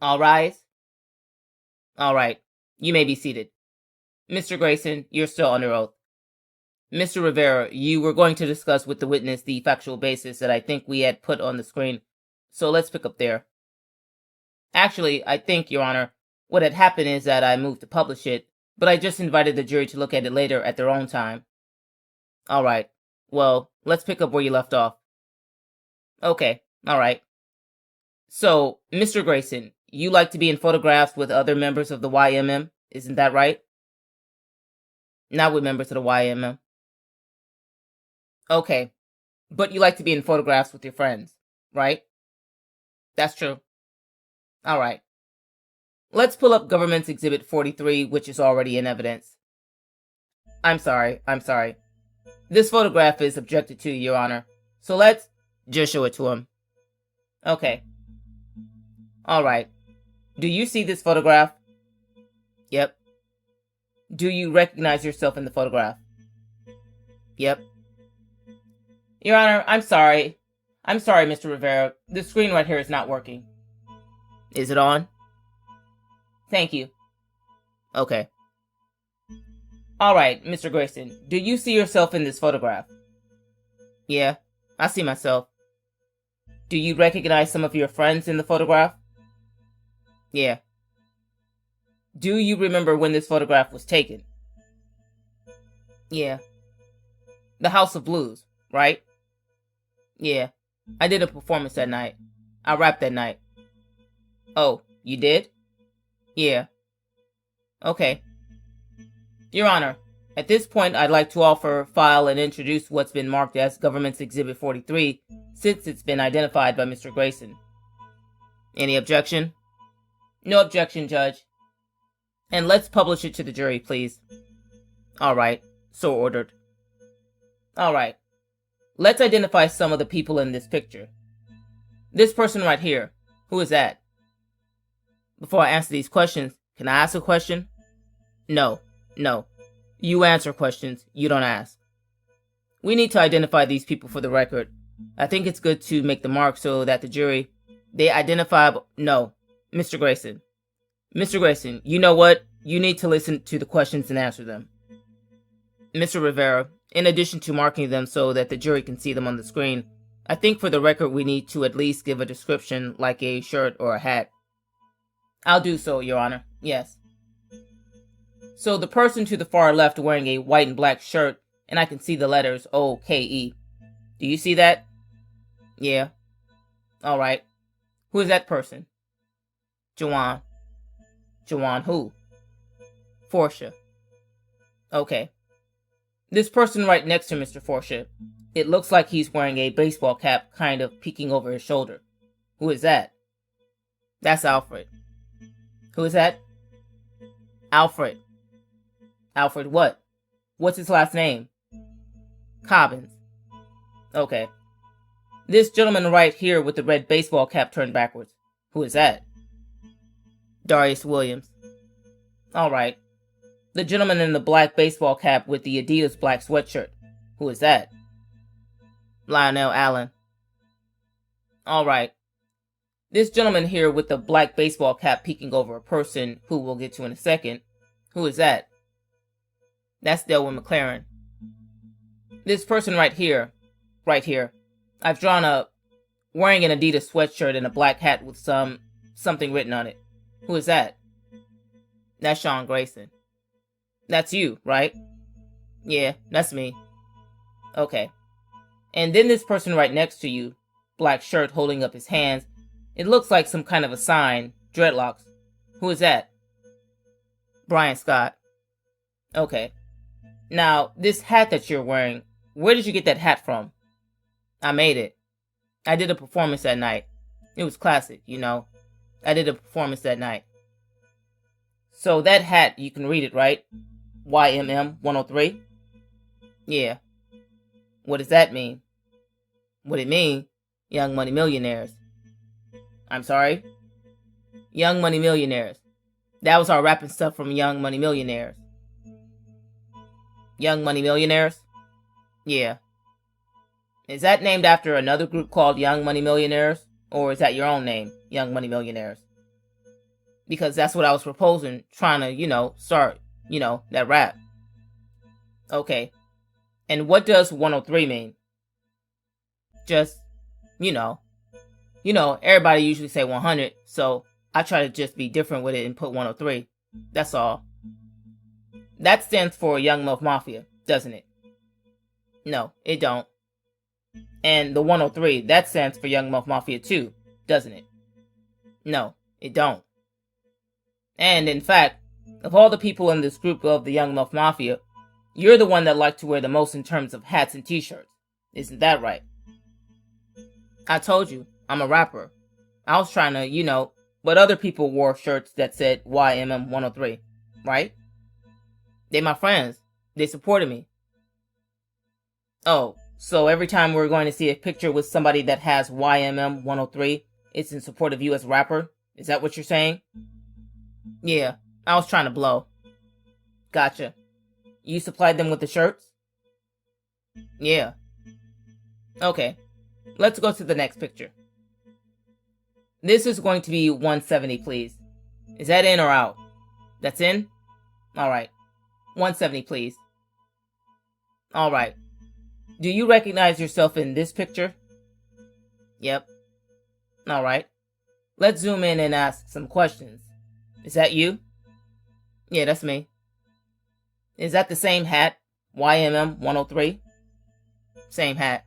All rise. All right. You may be seated. Mr. Gracin, you're still under oath. Mr. Rivera, you were going to discuss with the witness the factual basis that I think we had put on the screen, so let's pick up there. Actually, I think, Your Honor, what had happened is that I moved to publish it, but I just invited the jury to look at it later at their own time. All right. Well, let's pick up where you left off. Okay. All right. So, Mr. Gracin, you like to be in photographs with other members of the YMM, isn't that right? Not with members of the YMM. Okay. But you like to be in photographs with your friends, right? That's true. All right. Let's pull up Government's Exhibit 43, which is already in evidence. I'm sorry. This photograph is objected to, Your Honor. So let's just show it to him. Okay. All right. Do you see this photograph? Yep. Do you recognize yourself in the photograph? Yep. Your Honor, I'm sorry. Mr. Rivera. The screen right here is not working. Is it on? Thank you. Okay. All right, Mr. Gracin, do you see yourself in this photograph? Yeah, I see myself. Do you recognize some of your friends in the photograph? Yeah. Do you remember when this photograph was taken? Yeah. The House of Blues, right? Yeah. I did a performance that night. I rapped that night. Oh, you did? Yeah. Okay. Your Honor, at this point I'd like to offer, file, and introduce what's been marked as Government's Exhibit 43, since it's been identified by Mr. Gracin. Any objection? No objection, Judge. And let's publish it to the jury, please. All right, so ordered. All right. Let's identify some of the people in this picture. This person right here, who is that? Before I answer these questions, can I ask a question? No. You answer questions, you don't ask. We need to identify these people for the record. I think it's good to make the mark so that the jury, they identify... No, Mr. Gracin. Mr. Gracin, you know what? You need to listen to the questions and answer them. Mr. Rivera, in addition to marking them so that the jury can see them on the screen, I think for the record we need to at least give a description like a shirt or a hat. I'll do so, Your Honor. Yes. So the person to the far left wearing a white and black shirt, and I can see the letters O-K-E. Do you see that? Yeah. All right. Who is that person? Jawan. Jawan who? Forsha. Okay. This person right next to Mr. Forsha, it looks like he's wearing a baseball cap kind of peeking over his shoulder. Who is that? That's Alfred. Who is that? Alfred. Alfred what? What's his last name? Cobbins. Okay. This gentleman right here with the red baseball cap turned backwards. Who is that? Darius Williams. Alright. The gentleman in the black baseball cap with the Adidas black sweatshirt. Who is that? Lionel Allen. Alright. This gentleman here with the black baseball cap peeking over a person who we'll get to in a second. Who is that? That's Delwyn McLaren. This person right here. I've drawn a wearing an Adidas sweatshirt and a black hat with something written on it. Who is that? That's Shawn Gracin. That's you, right? Yeah, that's me. Okay. And then this person right next to you, black shirt holding up his hands. It looks like some kind of a sign, dreadlocks. Who is that? Brian Scott. Okay. Now, this hat that you're wearing, where did you get that hat from? I made it. I did a performance that night. It was classic, you know. I did a performance that night. So that hat, you can read it, right? YMM 103? Yeah. What does that mean? What it mean? Young Money Millionaires. I'm sorry? Young Money Millionaires. That was our rapping stuff from Young Money Millionaires. Young Money Millionaires? Yeah. Is that named after another group called Young Money Millionaires? Or is that your own name, Young Money Millionaires? Because that's what I was proposing, trying to, start, that rap. Okay. And what does 103 mean? Just, everybody usually say 100, so I try to just be different with it and put 103. That's all. That stands for Young Melph Mafia, doesn't it? No, it don't. And the 103, that stands for Young Melph Mafia too, doesn't it? No, it don't. And in fact, of all the people in this group of the Young Melph Mafia, you're the one that liked to wear the most in terms of hats and t-shirts. Isn't that right? I told you, I'm a rapper. I was trying to, but other people wore shirts that said YMM 103, right? They my friends. They supported me. Oh, so every time we're going to see a picture with somebody that has YMM 103, it's in support of you as a rapper? Is that what you're saying? Yeah, I was trying to blow. Gotcha. You supplied them with the shirts? Yeah. Okay, let's go to the next picture. This is going to be 170, please. Is that in or out? That's in? Alright. 170, please. Alright. Do you recognize yourself in this picture? Yep. Alright. Let's zoom in and ask some questions. Is that you? Yeah, that's me. Is that the same hat? YMM 103? Same hat.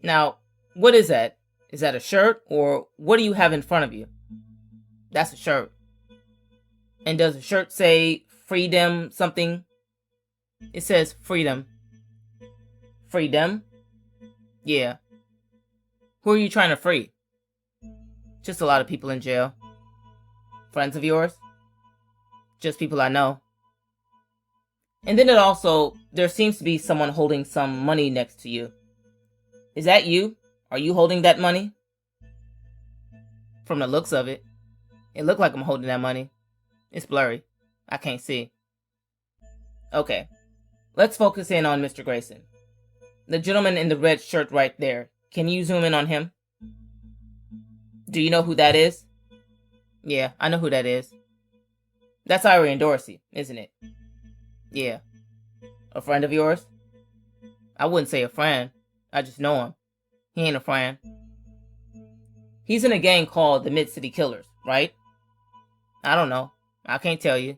Now, what is that? Is that a shirt, or what do you have in front of you? That's a shirt. And does the shirt say freedom something? It says freedom. Freedom? Yeah. Who are you trying to free? Just a lot of people in jail. Friends of yours? Just people I know. And then there seems to be someone holding some money next to you. Is that you? Are you holding that money? From the looks of it, it looked like I'm holding that money. It's blurry. I can't see. Okay, let's focus in on Mr. Gracin. The gentleman in the red shirt right there. Can you zoom in on him? Do you know who that is? Yeah, I know who that is. That's Irene Dorsey, isn't it? Yeah. A friend of yours? I wouldn't say a friend. I just know him. He ain't a friend. He's in a gang called the Mid-City Killers, right? I don't know. I can't tell you.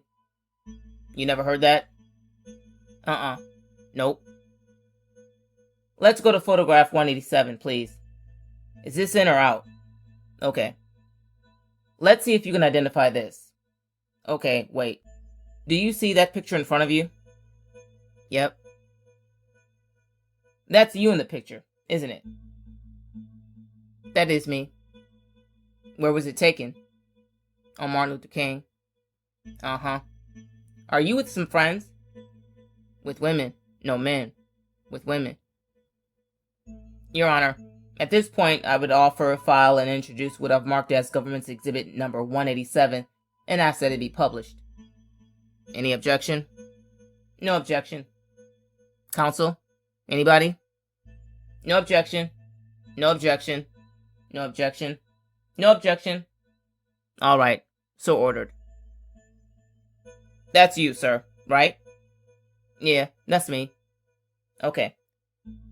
You never heard that? Nope. Let's go to photograph 187, please. Is this in or out? Okay. Let's see if you can identify this. Okay, wait. Do you see that picture in front of you? Yep. That's you in the picture, isn't it? That is me. Where was it taken? On Martin Luther King. Uh-huh. Are you with some friends? With women. No, men. With women. Your Honor, at this point, I would offer, file, and introduce what I've marked as Government's Exhibit number 187 and ask that it be published. Any objection? No objection. Counsel? Anybody? No objection. No objection. No objection. No objection. All right. So ordered. That's you, sir, right? Yeah, that's me. Okay.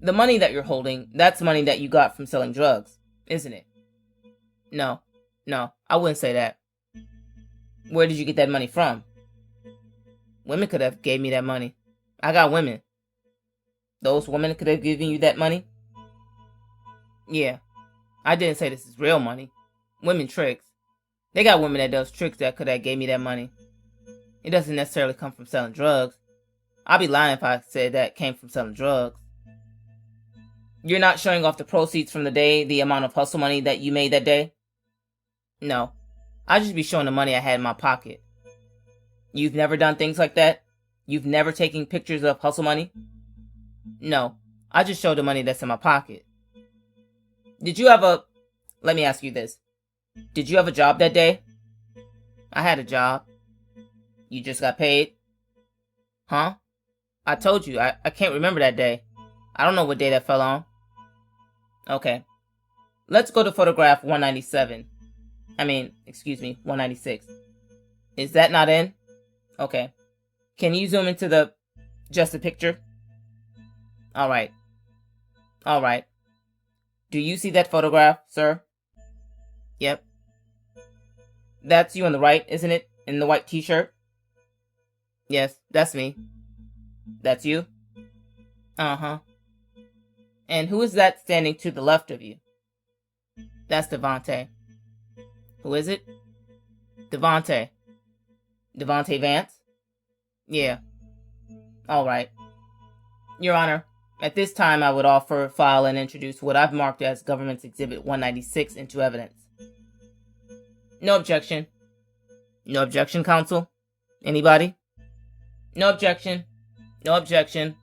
The money that you're holding, that's money that you got from selling drugs, isn't it? No, I wouldn't say that. Where did you get that money from? Women could have gave me that money. I got women. Those women could have given you that money? Yeah. I didn't say this is real money. Women tricks. They got women that does tricks that could have gave me that money. It doesn't necessarily come from selling drugs. I'd be lying if I said that came from selling drugs. You're not showing off the proceeds from the day, the amount of hustle money that you made that day? No. I'd just be showing the money I had in my pocket. You've never done things like that? You've never taken pictures of hustle money? No. I just show the money that's in my pocket. Let me ask you this. Did you have a job that day? I had a job. You just got paid? Huh? I told you, I can't remember that day. I don't know what day that fell on. Okay. Let's go to photograph 197. Excuse me, 196. Is that not in? Okay. Can you zoom into just the picture? Alright. Alright. Do you see that photograph, sir? Yep. That's you on the right, isn't it? In the white t-shirt? Yes, that's me. That's you? Uh-huh. And who is that standing to the left of you? That's Devontae. Who is it? Devontae. Devontae Vance? Yeah. Alright. Your Honor, at this time I would offer, file, and introduce what I've marked as Government's Exhibit 196 into evidence. No objection. No objection, counsel? Anybody? No objection. No objection.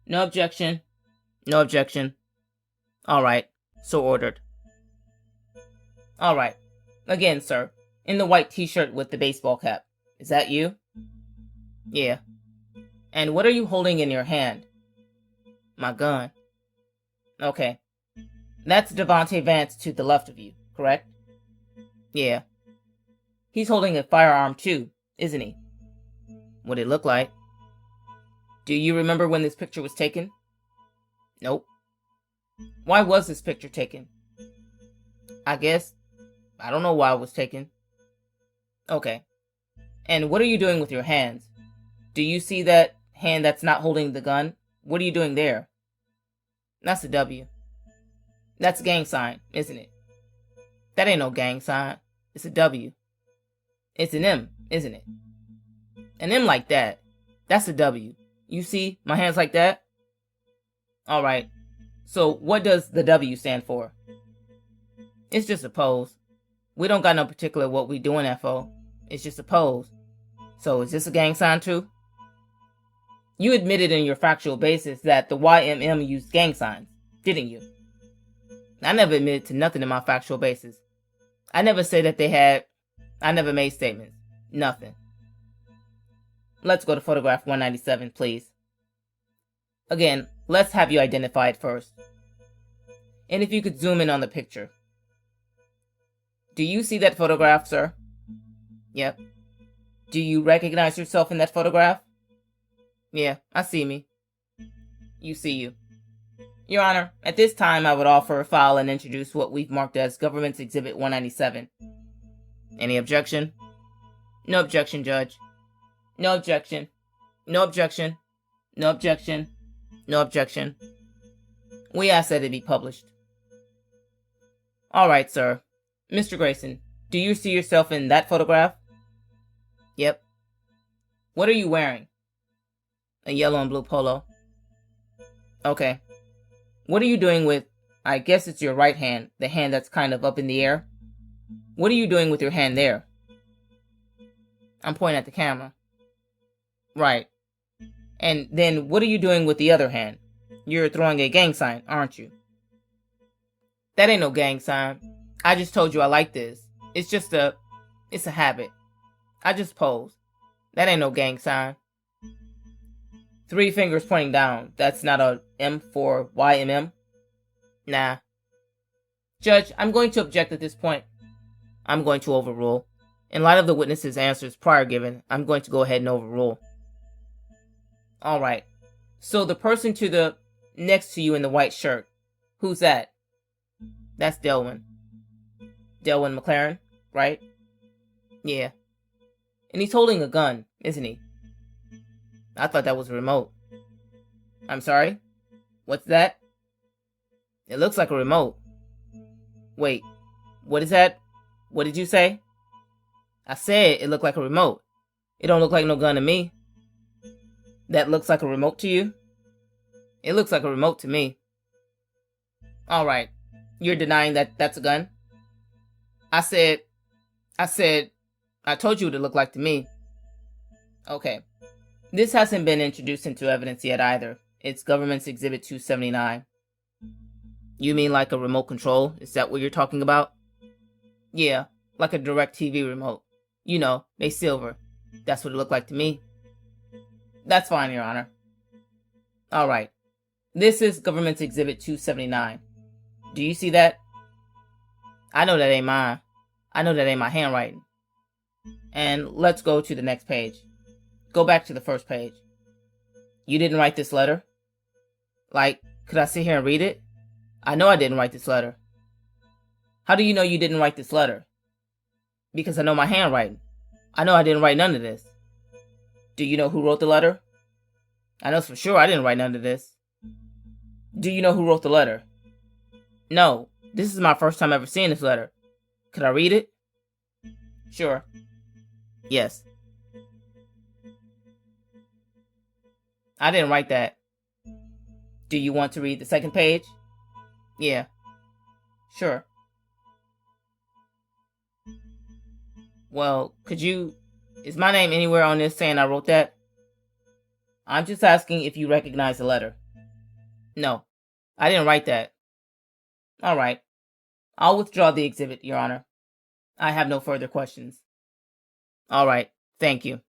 No objection. No objection. Alright, so ordered. Alright. Again, sir, in the white t-shirt with the baseball cap. Is that you? Yeah. And what are you holding in your hand? My gun. Okay. That's Devontae Vance to the left of you, correct? Yeah. He's holding a firearm too, isn't he? What it look like? Do you remember when this picture was taken? Nope. Why was this picture taken? I don't know why it was taken. Okay. And what are you doing with your hands? Do you see that hand that's not holding the gun? What are you doing there? That's a W. That's a gang sign, isn't it? That ain't no gang sign. It's a W. It's an M, isn't it? An M like that. That's a W. You see my hands like that? Alright. So what does the W stand for? It's just a pose. We don't got no particular what we doing that for. It's just a pose. So is this a gang sign too? You admitted in your factual basis that the YMM used gang signs, didn't you? I never admitted to nothing in my factual basis. I never said that they had. I never made statements. Nothing. Let's go to photograph 197, please. Again, let's have you identified first. And if you could zoom in on the picture. Do you see that photograph, sir? Yep. Do you recognize yourself in that photograph? Yeah, I see me. You see you. Your Honor, at this time I would offer, file, and introduce what we've marked as Government's Exhibit 197. Any objection? No objection, Judge. No objection. No objection. No objection. No objection. We ask that it be published. Alright, sir. Mr. Gracin, do you see yourself in that photograph? Yep. What are you wearing? A yellow and blue polo. Okay. What are you doing with, I guess it's your right hand, the hand that's kind of up in the air? What are you doing with your hand there? I'm pointing at the camera. Right. And then what are you doing with the other hand? You're throwing a gang sign, aren't you? That ain't no gang sign. I just told you I like this. It's a habit. I just pose. That ain't no gang sign. 3 fingers pointing down. That's not a M for YMM? Nah. Judge, I'm going to object at this point. I'm going to overrule. In light of the witness's answers prior given, I'm going to go ahead and overrule. Alright. So the person to the next to you in the white shirt. Who's that? That's Delwyn. Delwyn McLaren, right? Yeah. And he's holding a gun, isn't he? I thought that was a remote. I'm sorry? What's that? It looks like a remote. Wait, what is that? What did you say? I said it looked like a remote. It don't look like no gun to me. That looks like a remote to you? It looks like a remote to me. Alright, you're denying that that's a gun? I told you what it looked like to me. Okay. This hasn't been introduced into evidence yet either. It's Government's Exhibit 279. You mean like a remote control? Is that what you're talking about? Yeah, like a DirecTV remote. You know, they silver. That's what it looked like to me. That's fine, Your Honor. Alright. This is Government's Exhibit 279. Do you see that? I know that ain't mine. I know that ain't my handwriting. And let's go to the next page. Go back to the first page. You didn't write this letter? Like, could I sit here and read it? I know I didn't write this letter. How do you know you didn't write this letter? Because I know my handwriting. I know I didn't write none of this. Do you know who wrote the letter? I know for sure I didn't write none of this. Do you know who wrote the letter? No, this is my first time ever seeing this letter. Could I read it? Sure. Yes. I didn't write that. Do you want to read the second page? Yeah. Sure. Well, is my name anywhere on this saying I wrote that? I'm just asking if you recognize the letter. No, I didn't write that. All right. I'll withdraw the exhibit, Your Honor. I have no further questions. All right. Thank you.